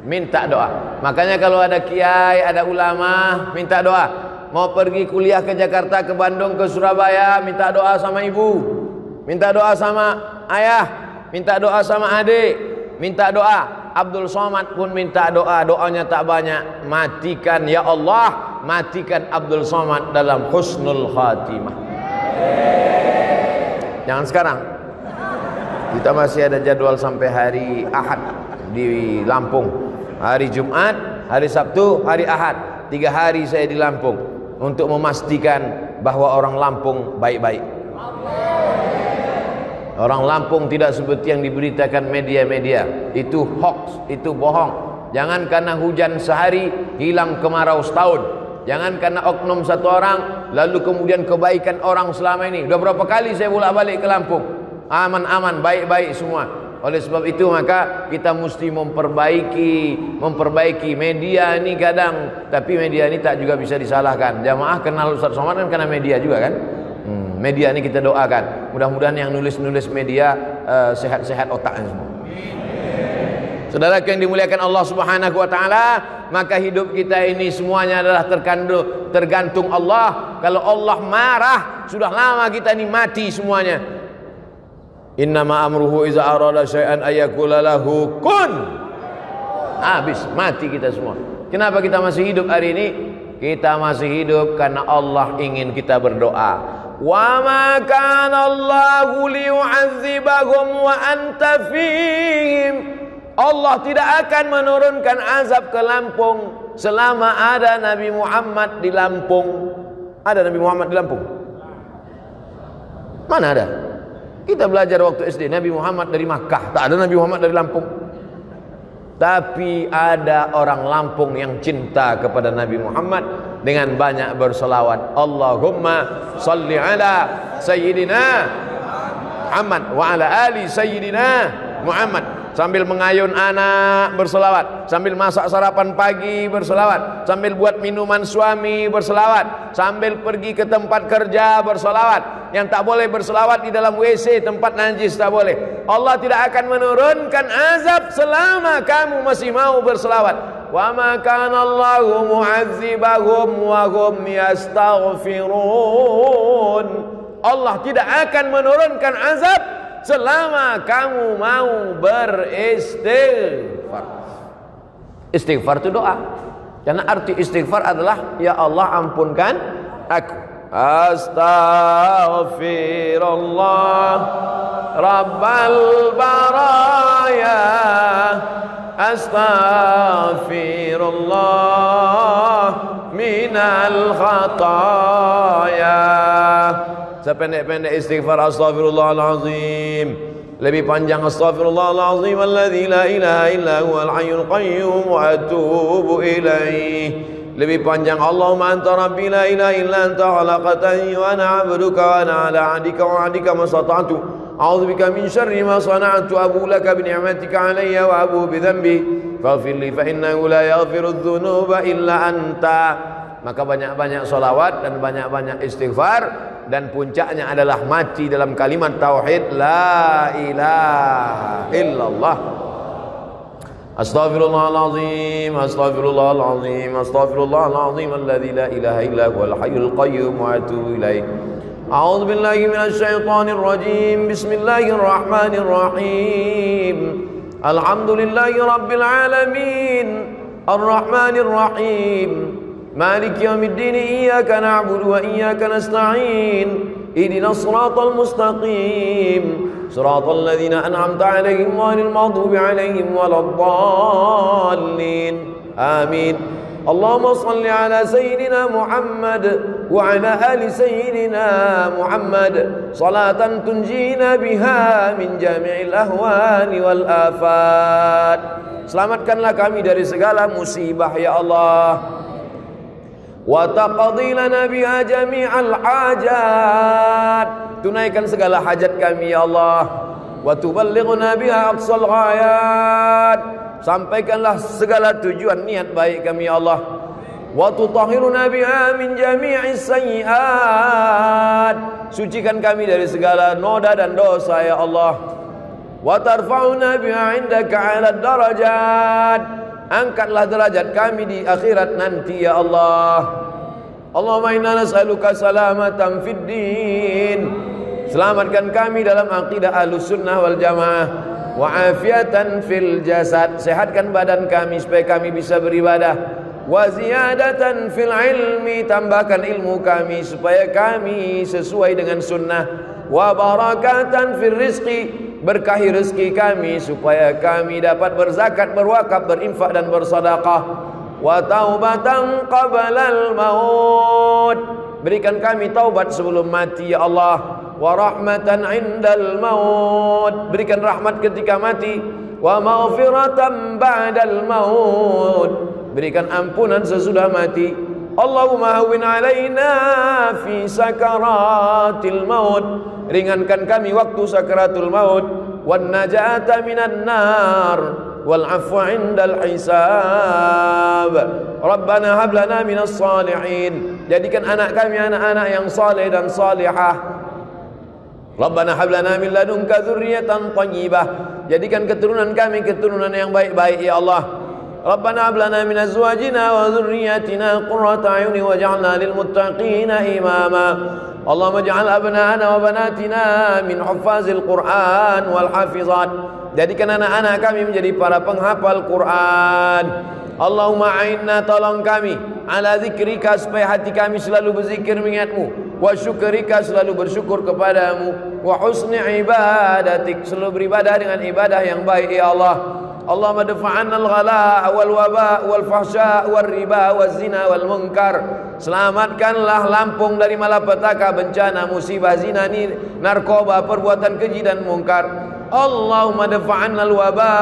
minta doa. Makanya kalau ada kiai, ada ulama, minta doa. Mau pergi kuliah ke Jakarta, ke Bandung, ke Surabaya, minta doa sama ibu, minta doa sama ayah, minta doa sama adik, minta doa. Abdul Somad pun minta doa, doanya tak banyak. Matikan ya Allah, matikan Abdul Somad dalam husnul khatimah. Jangan sekarang. Kita masih ada jadwal sampai hari Ahad di Lampung. Hari Jumat, hari Sabtu, hari Ahad. 3 hari saya di Lampung untuk memastikan bahwa orang Lampung baik-baik. Orang Lampung tidak seperti yang diberitakan media-media. Itu hoax, itu bohong. Jangan karena hujan sehari hilang kemarau setahun. Jangan karena oknum satu orang lalu kemudian kebaikan orang selama ini. Udah berapa kali saya bolak-balik ke Lampung, aman-aman, baik-baik semua. Oleh sebab itu maka kita mesti memperbaiki media ini kadang. Tapi media ini tak juga bisa disalahkan. Jamaah kenal Ustaz Somad kan karena media juga kan. Media ini kita doakan. Mudah-mudahan yang nulis-nulis media sehat-sehat otaknya semua. Saudara yang dimuliakan Allah Subhanahu wa taala, maka hidup kita ini semuanya adalah tergantung Allah. Kalau Allah marah, sudah lama kita ini mati semuanya. Innama amruhu iza arada syai'an ayyaqula lahu kun. Habis, mati kita semua. Kenapa kita masih hidup hari ini? Kita masih hidup karena Allah ingin kita berdoa. Wa ma kana Allahu liyu'adzibahum wa anta fihim. Allah tidak akan menurunkan azab ke Lampung selama ada Nabi Muhammad di Lampung. Ada Nabi Muhammad di Lampung? Mana ada? Kita belajar waktu SD Nabi Muhammad dari Makkah. Tak ada Nabi Muhammad dari Lampung. Tapi ada orang Lampung yang cinta kepada Nabi Muhammad dengan banyak berselawat. Allahumma salli ala Sayyidina Muhammad wa ala ali Sayyidina Muhammad. Sambil mengayun anak berselawat, sambil masak sarapan pagi berselawat, sambil buat minuman suami berselawat, sambil pergi ke tempat kerja berselawat. Yang tak boleh berselawat di dalam WC, tempat najis tak boleh. Allah tidak akan menurunkan azab selama kamu masih mau berselawat. Wa ma kana Allahu mu'adzibahum wa hum yastaghfirun. Allah tidak akan menurunkan azab selama kamu mau beristighfar. Istighfar itu doa. Karena arti istighfar adalah ya Allah ampunkan aku. Astaghfirullah Rabbal bara Astaghfirullah minal khataya. Sependek-pendek istighfar astaghfirullahalazim. Lebih panjang astaghfirullahalazim alladzi la ilaha illa huwal hayyul qayyum wa atubu ilaih. Lebih panjang Allahumma anta rabbi la ilaha illa anta khalaqtani wa ana 'abduka wa ana 'ala 'ahdika wa 'adika mastata'tu. A'udzubika min syarri ma sana'tu abu laka bi ni'matika 'alayya wa abu bi dhanbi faghfir li fa innahu la yaghfiru dzunuba illa anta. Maka banyak-banyak solawat dan banyak-banyak istighfar, dan puncaknya adalah mati dalam kalimat tauhid la ilaha illallah. Astaghfirullahalazim, astaghfirullahalazim, astaghfirullahalazim alladzi la ilaha illa huwal hayyul qayyum wa atubu ilaih. A'udzu billahi minasy syaithanir rajim. Bismillahirrahmanirrahim. Alhamdulillahi rabbil alamin. Arrahmanir rahim. مالك يوم الدين إياك نعبد وإياك نستعين اهدنا الصراط المستقيم صراط الذين أنعمت عليهم غير المغضوب عليهم ولا الضالين آمين. اللهم صل على سيدنا محمد وعلى آل سيدنا محمد صلاة تنجينا بها من جميع الأهوال والآفات. Selamatkanlah kami dari segala musibah ya Allah. Wa taqdi lana biha jami'al hajat. Tunaikan segala hajat kami ya Allah. Wa tuballighna biha aqsal ghayat. Sampaikanlah segala tujuan niat baik kami ya Allah. Wa tutahhiruna biha min jami'is sayyi'at. Sucikan kami dari segala noda dan dosa ya Allah. Wa tarfa'una biha 'indaka 'ala darajat. Angkatlah derajat kami di akhirat nanti ya Allah. Allahumma inna nas'aluka salamatan fid din. Selamatkan kami dalam akidah Ahlussunnah wal Jamaah. Wa afiatan fil jasad. Sehatkan badan kami supaya kami bisa beribadah. Wa ziyadatan fil ilmi. Tambahkan ilmu kami supaya kami sesuai dengan sunnah. Wa barakatan fil rizqi. Berkahi rezeki kami supaya kami dapat berzakat, berwakaf, berinfak dan bersedekah. Wa taubatan qablal maut. Berikan kami taubat sebelum mati ya Allah. Wa rahmatan indal maut. Berikan rahmat ketika mati. Wa maghfiratan ba'dal maut. Berikan ampunan sesudah mati. Allahumma hawwin alaina fi sakaratil maut. Ringankan kami waktu sakaratul maut. Wan najata minan nar. Wal afwa indal hisab. Rabbana hab lana minas salihin. Jadikan anak kami anak-anak yang saleh dan salihah. Rabbana hab lana min ladunka dzurriyyatan thayyibah. Jadikan keturunan kami keturunan yang baik-baik ya Allah. Rabbana hab lana min azwajina wa dzurriyyatina qurrata a'yun waj'alna lil muttaqina imama. Allahumma ij'al abna'ana wa banatina min huffazil Qur'an wal hafizat. Jadikan anak-anak kami menjadi para penghafal Quran. Allahumma a'inna, tolong kami, ala zikrika, supaya hati kami selalu berzikir mengingatmu, wa syukrika, selalu bersyukur kepadamu, wa husni ibadatik, selalu beribadah dengan ibadah yang baik ya Allah. Allahumma dafa'anna al-ghala wal waba wal fahsya wal riba wal zina wal munkar. Selamatkanlah Lampung dari malapetaka, bencana, musibah, zina, narkoba, perbuatan keji dan mungkar. Allahumma dafa'anna al-waba.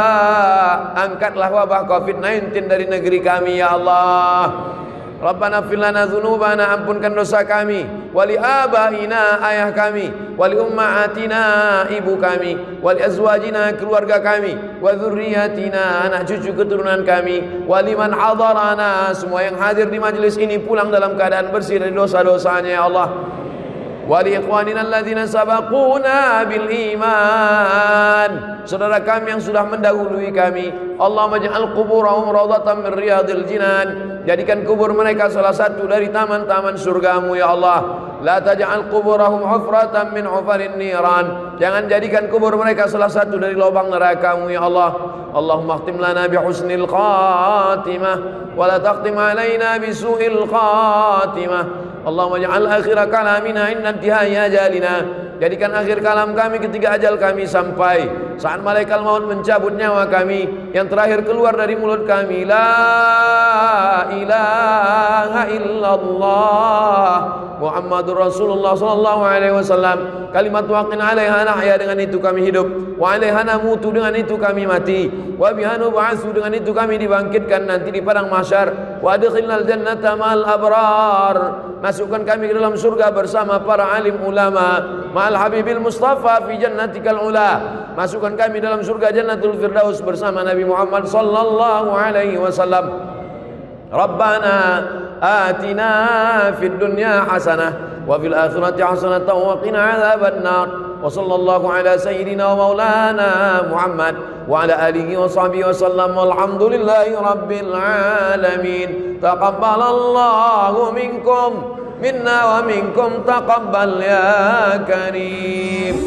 Angkatlah wabah COVID-19 dari negeri kami ya Allah. Rabbana fir lana dzunubana, ampunkan dosa kami, wali abaina, ayah kami, wali ummahatina, ibu kami, wali azwajina, keluarga kami, wa dzurriyyatina, anak cucu keturunan kami, wali man hadarana, semua yang hadir di majelis ini pulang dalam keadaan bersih dari dosa-dosanya ya Allah. Wali ikhwanina alladzina sabaquna bil iman, saudara kami yang sudah mendahului kami. Allahumma ij'al quburahum rawdatan min riyadil jinan. Jadikan kubur mereka salah satu dari taman-taman surgamu ya Allah. La taj'al quburahum hufratan min hufarin niran. Jangan jadikan kubur mereka salah satu dari lubang neraka-Mu ya Allah. Allahumma khtim lana bi husnil khatimah wa la takhtim alaina bi su'il khatimah. Allahumma ja'al akhira kalamina inna intihai ajalina. Jadikan akhir kalam kami ketika ajal kami sampai. saat malaikat maut mencabut nyawa kami, yang terakhir keluar dari mulut kami, la ilaha illallah Muhammadur Rasulullah sallallahu alaihi wasallam. Kalimat waqin 'alaiha nahya, dengan itu kami hidup, wa 'alaiha namutu, dengan itu kami mati, wa biha nub'atsu, dengan itu kami dibangkitkan nanti di padang mahsyar, wa adkhilnal jannata ma'al abrar, masukkan kami ke dalam surga bersama para alim ulama, ma'al habibil mustafa fi jannatikal ula, masukkan kami dalam surga jannatul firdaus bersama Nabi Muhammad sallallahu alaihi wasallam. Rabbana atina fid dunya hasanah wa fil akhirati hasanatan wa qina adzabannar. Wa sallallahu ala sayyidina wa maulana Muhammad wa ala alihi wa sahbihi wa sallam. Walhamdulillahi rabbil alamin. Taqabbalallahu minkum minna wa minkum taqabbal ya karim.